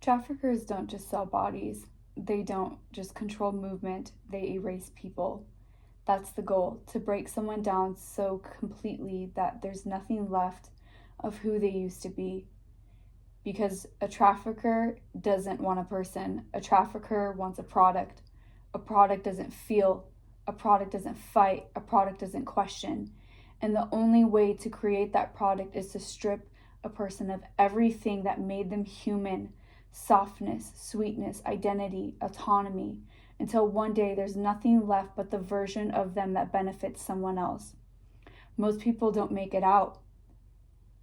Traffickers don't just sell bodies. They don't just control movement, they erase people. That's the goal, to break someone down so completely that there's nothing left of who they used to be. Because a trafficker doesn't want a person. A trafficker wants a product. A product doesn't feel. A product doesn't fight. A product doesn't question. And the only way to create that product is to strip a person of everything that made them human: softness, sweetness, identity, autonomy, until one day there's nothing left but the version of them that benefits someone else. Most people don't make it out.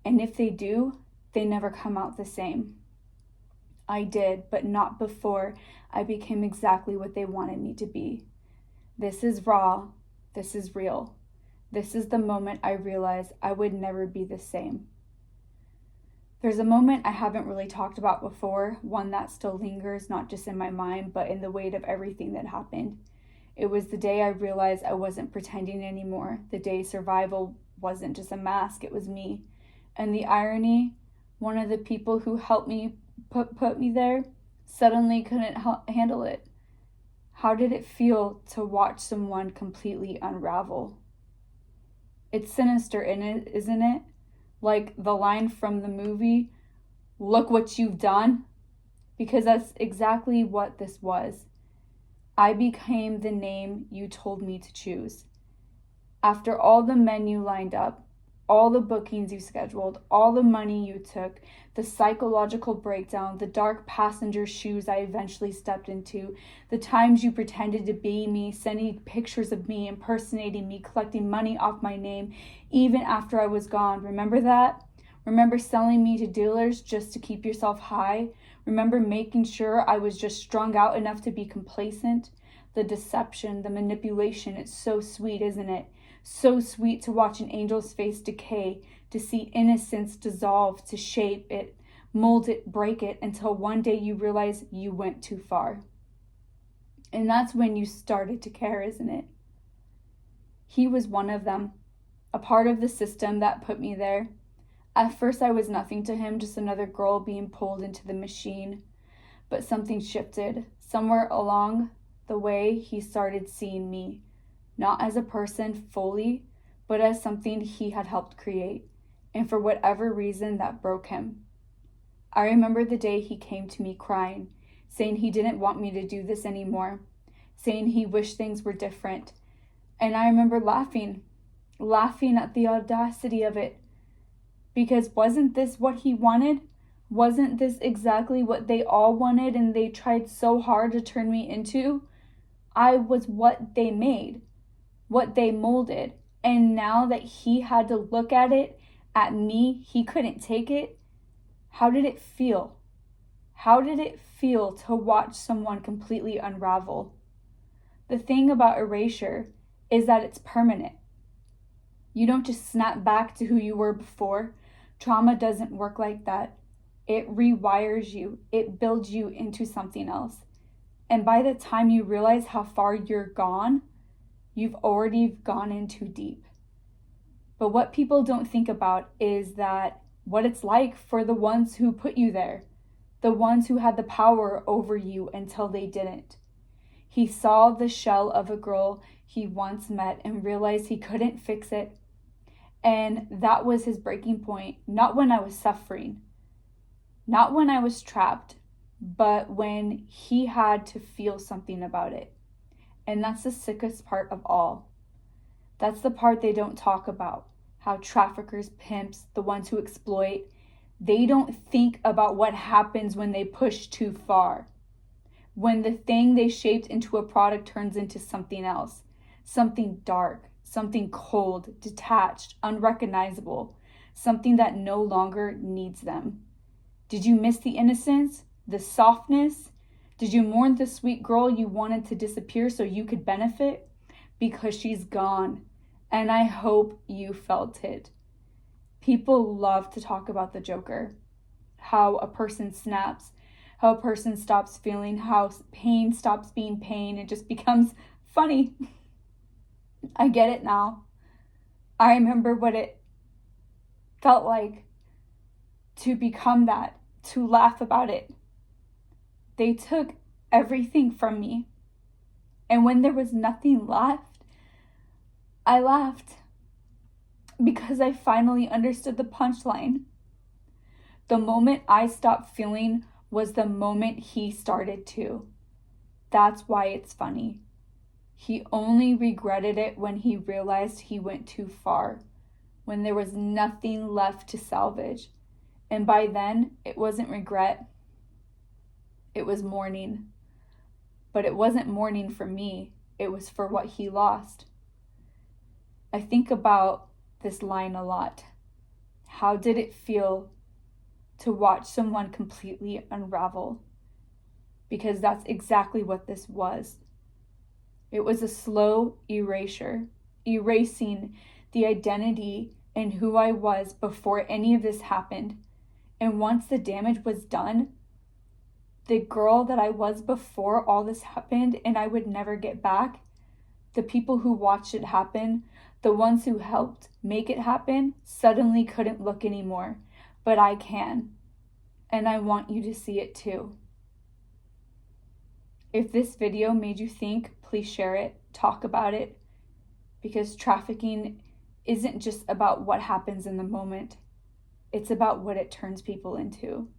And if they do, they never come out the same. I did, but not before I became exactly what they wanted me to be. This is raw. This is real. This is the moment I realized I would never be the same. There's a moment I haven't really talked about before, one that still lingers, not just in my mind, but in the weight of everything that happened. It was the day I realized I wasn't pretending anymore. The day survival wasn't just a mask, it was me. And the irony, one of the people who helped me put me there suddenly couldn't handle it. How did it feel to watch someone completely unravel? It's sinister, isn't it? Like the line from the movie, "Look what you've done," because that's exactly what this was. I became the name you told me to choose. After all the men you lined up, all the bookings you scheduled, all the money you took, the psychological breakdown, the dark passenger shoes I eventually stepped into, the times you pretended to be me, sending pictures of me, impersonating me, collecting money off my name, even after I was gone. Remember that? Remember selling me to dealers just to keep yourself high? Remember making sure I was just strung out enough to be complacent? The deception, the manipulation, it's so sweet, isn't it? So sweet to watch an angel's face decay, to see innocence dissolve, to shape it, mold it, break it, until one day you realize you went too far. And that's when you started to care, isn't it? He was one of them, a part of the system that put me there. At first I was nothing to him, just another girl being pulled into the machine. But something shifted. Somewhere along the way, he started seeing me. Not as a person fully, but as something he had helped create, and for whatever reason that broke him. I remember the day he came to me crying, saying he didn't want me to do this anymore, saying he wished things were different. And I remember laughing at the audacity of it, because wasn't this what he wanted? Wasn't this exactly what they all wanted and they tried so hard to turn me into? I was what they made, what they molded, and now that he had to look at it, at me, he couldn't take it. How did it feel? How did it feel to watch someone completely unravel? The thing about erasure is that it's permanent. You don't just snap back to who you were before. Trauma doesn't work like that. It rewires you. It builds you into something else. And by the time you realize how far you're gone, you've already gone in too deep. But what people don't think about is that what it's like for the ones who put you there, the ones who had the power over you until they didn't. He saw the shell of a girl he once met and realized he couldn't fix it. And that was his breaking point, not when I was suffering, not when I was trapped, but when he had to feel something about it. And that's the sickest part of all. That's the part they don't talk about. How traffickers, pimps, the ones who exploit, they don't think about what happens when they push too far. When the thing they shaped into a product turns into something else. Something dark, something cold, detached, unrecognizable. Something that no longer needs them. Did you miss the innocence? The softness? Did you mourn the sweet girl you wanted to disappear so you could benefit? Because she's gone. And I hope you felt it. People love to talk about the Joker. How a person snaps. How a person stops feeling. How pain stops being pain. It just becomes funny. I get it now. I remember what it felt like to become that. To laugh about it. They took everything from me. And when there was nothing left, I laughed because I finally understood the punchline. The moment I stopped feeling was the moment he started to. That's why it's funny. He only regretted it when he realized he went too far, when there was nothing left to salvage. And by then, it wasn't regret. It was mourning. But it wasn't mourning for me. It was for what he lost. I think about this line a lot. How did it feel to watch someone completely unravel? Because that's exactly what this was. It was a slow erasure, erasing the identity and who I was before any of this happened. And once the damage was done, the girl that I was before all this happened and I would never get back, the people who watched it happen, the ones who helped make it happen, suddenly couldn't look anymore. But I can. And I want you to see it too. If this video made you think, please share it, talk about it, because trafficking isn't just about what happens in the moment. It's about what it turns people into.